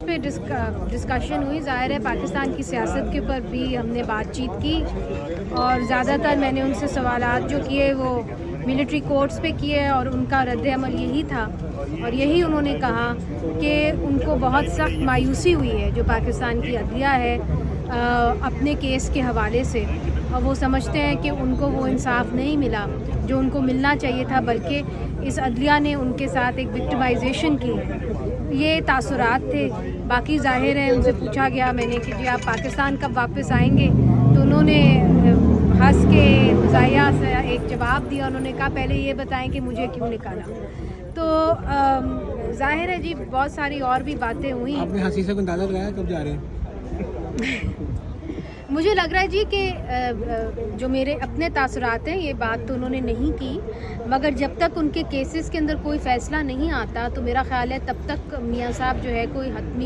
پہ ڈسکشن ہوئی. ظاہر ہے پاکستان کی سیاست کے اوپر بھی ہم نے بات چیت کی اور زیادہ تر میں نے ان سے سوالات جو کیے وہ ملٹری کورٹس پہ کیے اور ان کا رد عمل یہی تھا اور یہی انہوں نے کہا کہ ان کو بہت سخت مایوسی ہوئی ہے جو پاکستان کی عدلیہ ہے اپنے کیس کے حوالے سے، اور وہ سمجھتے ہیں کہ ان کو وہ انصاف نہیں ملا جو ان کو ملنا چاہیے تھا، بلکہ اس عدلیہ نے ان کے ساتھ ایک وکٹمائزیشن کی ہے. یہ تاثرات تھے. باقی ظاہر ہے ان سے پوچھا گیا میں نے کہ جی آپ پاکستان کب واپس آئیں گے، تو انہوں نے ہنس کے مزاحیہ سے ایک جواب دیا. انہوں نے کہا پہلے یہ بتائیں کہ مجھے کیوں نکالا. تو ظاہر ہے جی بہت ساری اور بھی باتیں ہوئیں. آپ نے ہنسی سے اندازہ لگایا کب جا رہے ہیں؟ مجھے لگ رہا ہے جی کہ جو میرے اپنے تاثرات ہیں یہ بات تو انہوں نے نہیں کی، مگر جب تک ان کے کیسز کے اندر کوئی فیصلہ نہیں آتا تو میرا خیال ہے تب تک میاں صاحب جو ہے کوئی حتمی